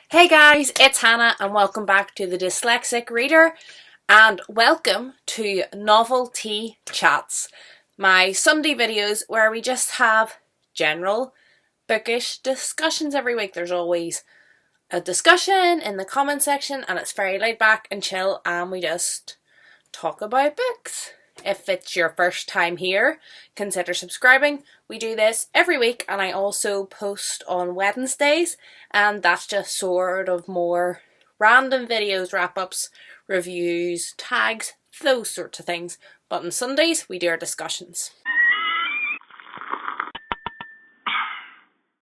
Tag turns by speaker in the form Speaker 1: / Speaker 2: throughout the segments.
Speaker 1: Hey guys, it's Hannah and welcome back to the Dyslexic Reader and welcome to Novelty Chats, my Sunday videos where we just have general bookish discussions every week. There's always a discussion in the comment section and it's very laid back and chill and we just talk about books. If it's your first time here, consider subscribing. We do this every week and I also post on Wednesdays and that's just sort of more random videos, wrap-ups, reviews, tags, those sorts of things. But on Sundays we do our discussions.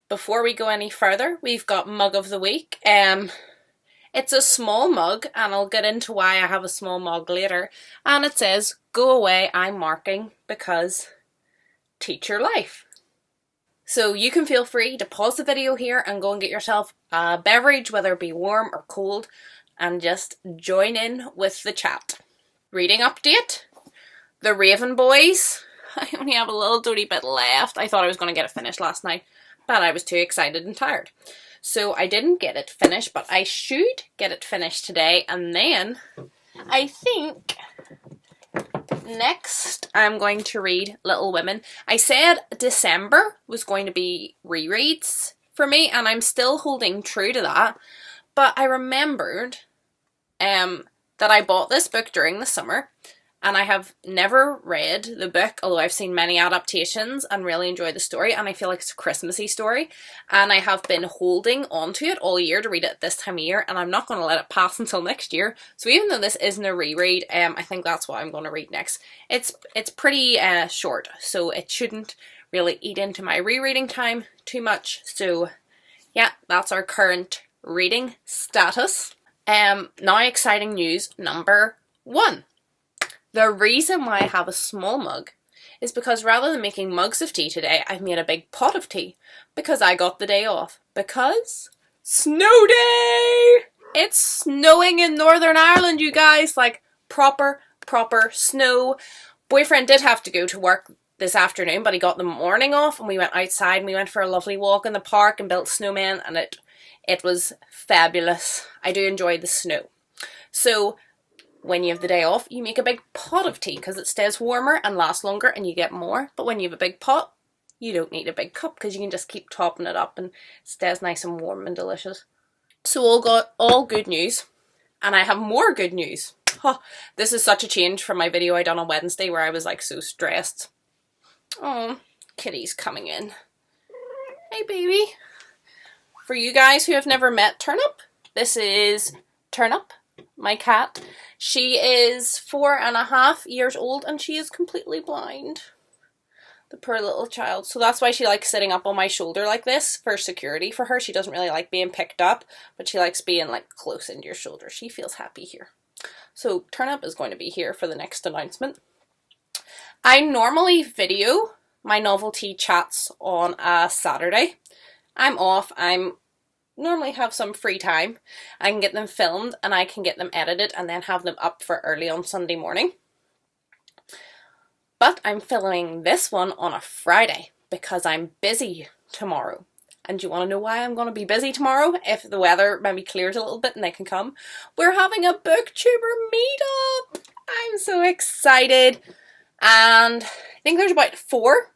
Speaker 1: Before we go any further, we've got Mug of the Week. It's a small mug and I'll get into why I have a small mug later. And it says, "Go away, I'm marking because teach your life." So you can feel free to pause the video here and go and get yourself a beverage, whether it be warm or cold, and just join in with the chat. Reading update. The Raven Boys. I only have a little dirty bit left. I thought I was going to get it finished last night, but I was too excited and tired. So I didn't get it finished, but I should get it finished today. And then I think next I'm going to read Little Women. I said December was going to be rereads for me, and I'm still holding true to that. But I remembered that I bought this book during the summer, and I have never read the book, although I've seen many adaptations and really enjoyed the story, and I feel like it's a Christmassy story, and I have been holding on to it all year to read it at this time of year, and I'm not going to let it pass until next year. So even though this isn't a reread, I think that's what I'm going to read next. It's pretty short, so it shouldn't really eat into my rereading time too much. So yeah, that's our current reading status. Now exciting news number 1. The reason why I have a small mug is because rather than making mugs of tea today, I've made a big pot of tea because I got the day off. Because snow day! It's snowing in Northern Ireland, you guys. Like proper snow. Boyfriend did have to go to work this afternoon, but he got the morning off and we went outside and we went for a lovely walk in the park and built snowmen, and it was fabulous. I do enjoy the snow. So when you have the day off, you make a big pot of tea because it stays warmer and lasts longer and you get more. But when you have a big pot, you don't need a big cup because you can just keep topping it up and it stays nice and warm and delicious. So all good news. And I have more good news. Oh, this is such a change from my video I done on Wednesday where I was like so stressed. Oh, Kitty's coming in. Hey baby. For you guys who have never met Turnip, this is Turnip, my cat. She is 4.5 years old and she is completely blind. The poor little child. So that's why she likes sitting up on my shoulder like this for security for her. She doesn't really like being picked up, but she likes being like close into your shoulder. She feels happy here. So Turnip is going to be here for the next announcement. I normally video my novelty chats on a Saturday. I'm off. Normally have some free time. I can get them filmed and I can get them edited and then have them up for early on Sunday morning. But I'm filming this one on a Friday because I'm busy tomorrow. And do you want to know why I'm going to be busy tomorrow? If the weather maybe clears a little bit and they can come. We're having a Booktuber meetup! I'm so excited. And I think there's about 4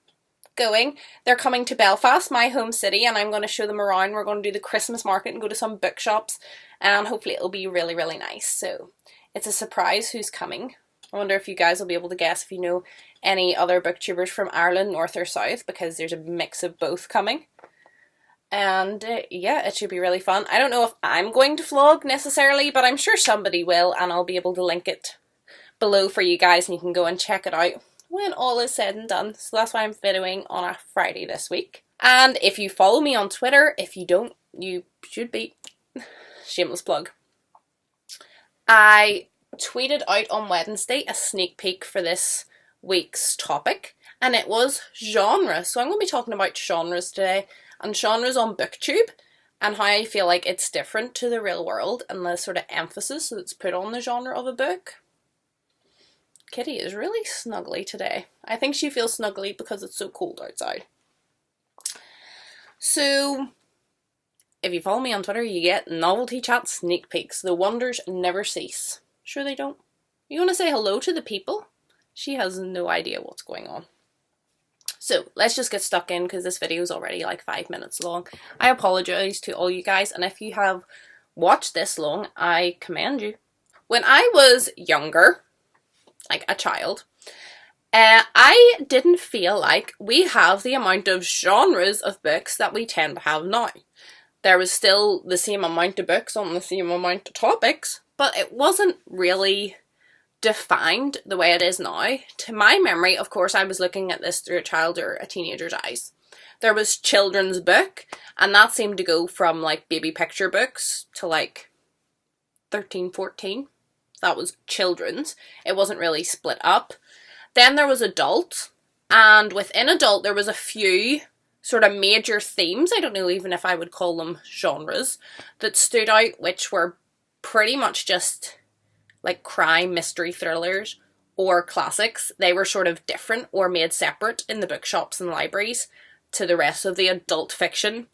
Speaker 1: going. They're coming to Belfast, my home city, and I'm going to show them around. We're going to do the Christmas market and go to some bookshops, and hopefully it'll be really, really nice. So it's a surprise who's coming. I wonder if you guys will be able to guess if you know any other booktubers from Ireland, north or south, because there's a mix of both coming. And yeah, it should be really fun. I don't know if I'm going to vlog necessarily, but I'm sure somebody will, and I'll be able to link it below for you guys and you can go and check it out when all is said and done. So that's why I'm videoing on a Friday this week. And if you follow me on Twitter, if you don't, you should be. Shameless plug. I tweeted out on Wednesday a sneak peek for this week's topic, and it was genre. So I'm going to be talking about genres today, and genres on Booktube, and how I feel like it's different to the real world, and the sort of emphasis that's put on the genre of a book. Kitty is really snuggly today. I think she feels snuggly because it's so cold outside. So if you follow me on Twitter, you get novelty chat sneak peeks. The wonders never cease. Sure they don't? You want to say hello to the people? She has no idea what's going on. So let's just get stuck in because this video is already like 5 minutes long. I apologise to all you guys, and if you have watched this long, I commend you. When I was younger, like a child, I didn't feel like we have the amount of genres of books that we tend to have now. There was still the same amount of books on the same amount of topics, but it wasn't really defined the way it is now. To my memory, of course, I was looking at this through a child or a teenager's eyes. There was children's book, and that seemed to go from like baby picture books to like 13, 14. That was children's. It wasn't really split up. Then there was adult, and within adult there was a few sort of major themes, I don't know even if I would call them genres, that stood out, which were pretty much just like crime, mystery thrillers, or classics. They were sort of different or made separate in the bookshops and libraries to the rest of the adult fiction.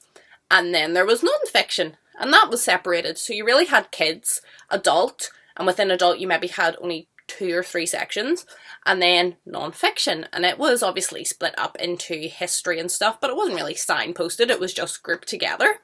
Speaker 1: And then there was non-fiction, and that was separated. So you really had kids, adult, and within adult you maybe had only 2 or 3 sections, and then non-fiction. And it was obviously split up into history and stuff, but it wasn't really signposted, it was just grouped together.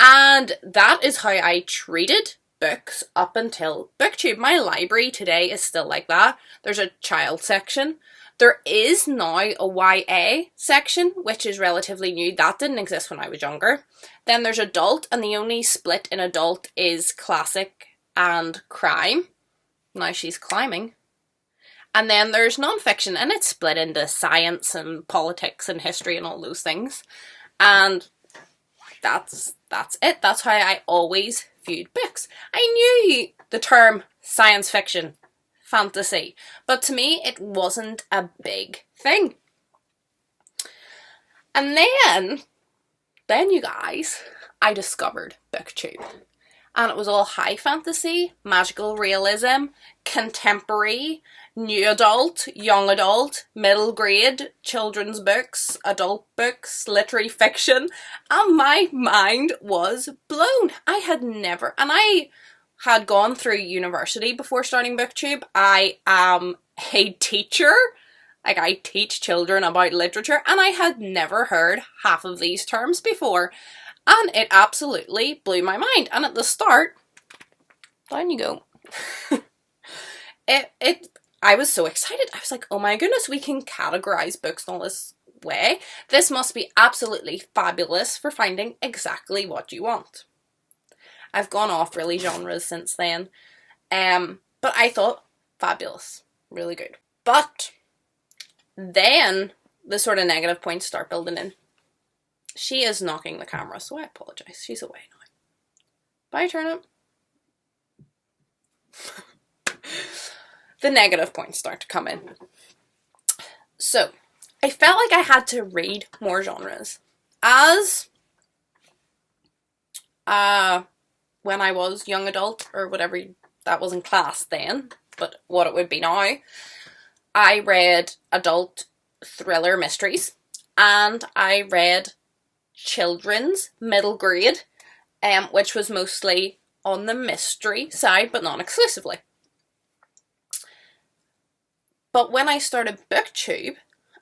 Speaker 1: And that is how I treated books up until Booktube. My library today is still like that. There's a child section. There is now a YA section, which is relatively new. That didn't exist when I was younger. Then there's adult, and the only split in adult is classic and crime. Now she's climbing. And then there's non-fiction, and it's split into science and politics and history and all those things. And that's it. That's how I always viewed books. I knew the term science fiction, fantasy, but to me it wasn't a big thing. And then you guys, I discovered Booktube. And it was all high fantasy, magical realism, contemporary, new adult, young adult, middle grade, children's books, adult books, literary fiction, and my mind was blown. I had gone through university before starting Booktube. I am a teacher. Like, I teach children about literature, and I had never heard half of these terms before. And it absolutely blew my mind. And at the start, down you go. I was so excited. I was like, oh my goodness, we can categorize books in all this way. This must be absolutely fabulous for finding exactly what you want. I've gone off really genres since then. But I thought, fabulous. Really good. But then the sort of negative points start building in. She is knocking the camera, so I apologise. She's away now. Bye, Turnip. The negative points start to come in. So, I felt like I had to read more genres. As when I was young adult, or whatever that was in class then, but what it would be now, I read adult thriller mysteries, and I read children's middle grade, which was mostly on the mystery side, but not exclusively. But when I started Booktube,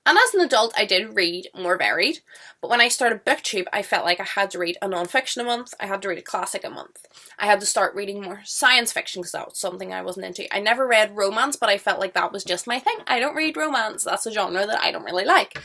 Speaker 1: and as an adult I did read more varied, but when I started Booktube I felt like I had to read a non-fiction a month, I had to read a classic a month. I had to start reading more science fiction because that was something I wasn't into. I never read romance, but I felt like that was just my thing. I don't read romance, that's a genre that I don't really like.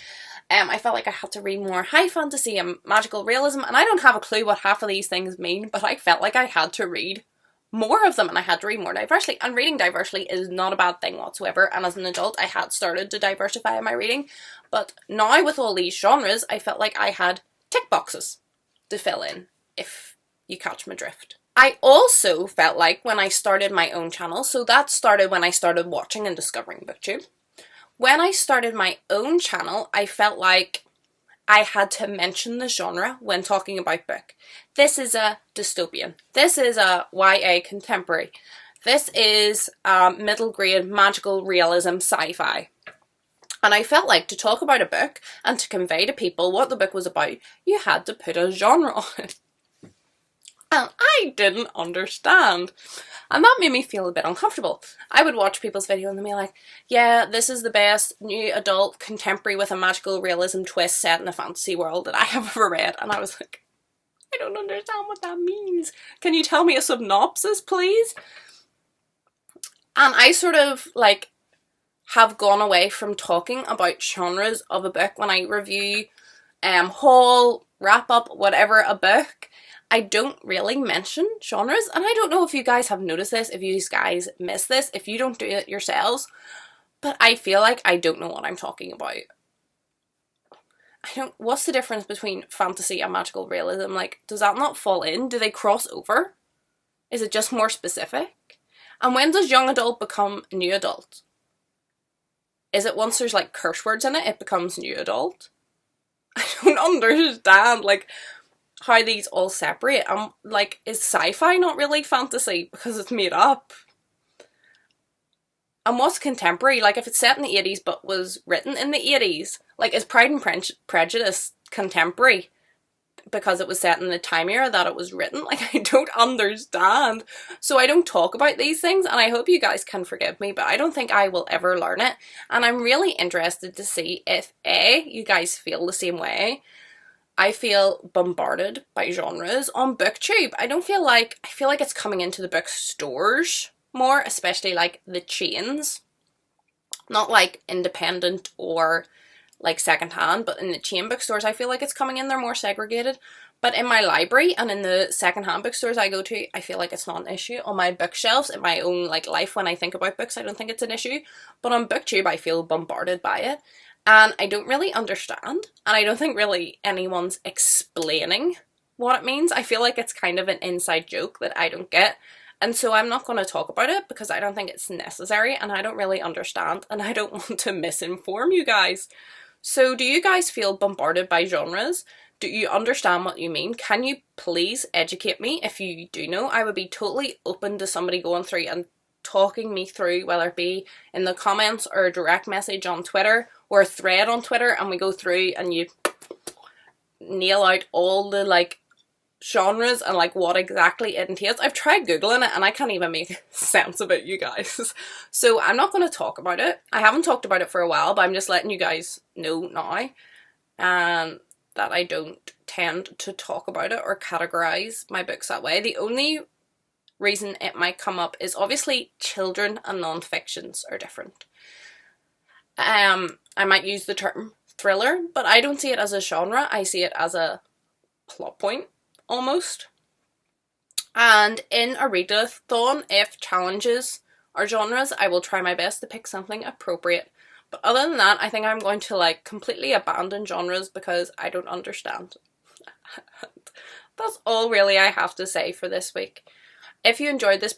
Speaker 1: I felt like I had to read more high fantasy and magical realism, and I don't have a clue what half of these things mean, but I felt like I had to read more of them, and I had to read more diversely, and reading diversely is not a bad thing whatsoever, and as an adult I had started to diversify my reading, but now with all these genres I felt like I had tick boxes to fill in, if you catch my drift. I also felt like when I started my own channel, so that started when I started watching and discovering Booktube. When I started my own channel, I felt like I had to mention the genre when talking about book. This is a dystopian. This is a YA contemporary. This is middle grade magical realism sci-fi. And I felt like to talk about a book and to convey to people what the book was about, you had to put a genre on it. I didn't understand. And that made me feel a bit uncomfortable. I would watch people's video and they'd be like, yeah, this is the best new adult contemporary with a magical realism twist set in a fantasy world that I have ever read. And I was like, I don't understand what that means. Can you tell me a synopsis, please? And I sort of like have gone away from talking about genres of a book when I review, haul, wrap up, whatever a book. I don't really mention genres, and I don't know if you guys have noticed this, if you guys miss this, if you don't do it yourselves, but I feel like I don't know what I'm talking about. What's the difference between fantasy and magical realism? Like, does that not fall in? Do they cross over? Is it just more specific? And when does young adult become new adult? Is it once there's like curse words in it, it becomes new adult? I don't understand, like, how these all separate. Like, is sci-fi not really fantasy because it's made up? And what's contemporary? Like, if it's set in the 80s but was written in the 80s, like, is Pride and Prejudice contemporary because it was set in the time era that it was written? Like, I don't understand. So I don't talk about these things, and I hope you guys can forgive me, but I don't think I will ever learn it. And I'm really interested to see if you guys feel the same way. I feel bombarded by genres on Booktube. I feel like it's coming into the bookstores more, especially like the chains. Not like independent or like secondhand, but in the chain bookstores I feel like it's coming in, they're more segregated. But in my library and in the secondhand bookstores I go to, I feel like it's not an issue. On my bookshelves, in my own like life when I think about books, I don't think it's an issue. But on Booktube I feel bombarded by it. And I don't really understand, and I don't think really anyone's explaining what it means. I feel like it's kind of an inside joke that I don't get, and so I'm not going to talk about it because I don't think it's necessary, and I don't really understand, and I don't want to misinform you guys. So do you guys feel bombarded by genres? Do you understand what you mean? Can you please educate me if you do know? I would be totally open to somebody going through and talking me through, whether it be in the comments or a direct message on Twitter or a thread on Twitter, and we go through and you nail out all the like genres and like what exactly it entails. I've tried googling it and I can't even make sense of it, you guys. So I'm not going to talk about it. I haven't talked about it for a while, but I'm just letting you guys know now that I don't tend to talk about it or categorize my books that way. The only reason it might come up is obviously children and non-fictions are different. I might use the term thriller, but I don't see it as a genre. I see it as a plot point, almost. And in a readathon, if challenges are genres, I will try my best to pick something appropriate. But other than that, I think I'm going to like completely abandon genres because I don't understand. That's all really I have to say for this week. If you enjoyed this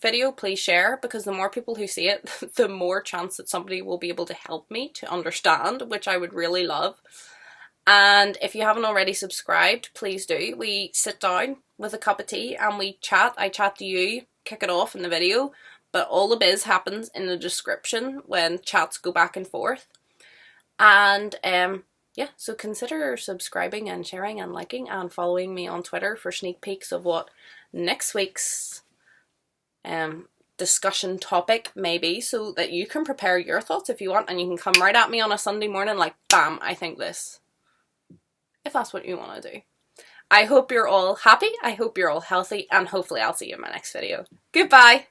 Speaker 1: video, please share, because the more people who see it, the more chance that somebody will be able to help me to understand, which I would really love. And if you haven't already subscribed, please do. We sit down with a cup of tea and we chat. I chat to you, kick it off in the video, but all the biz happens in the description when chats go back and forth. And yeah, so consider subscribing and sharing and liking and following me on Twitter for sneak peeks of what next week's discussion topic may be, so that you can prepare your thoughts if you want, and you can come right at me on a Sunday morning like, bam, I think this, if that's what you want to do. I hope you're all happy, I hope you're all healthy, and hopefully I'll see you in my next video. Goodbye!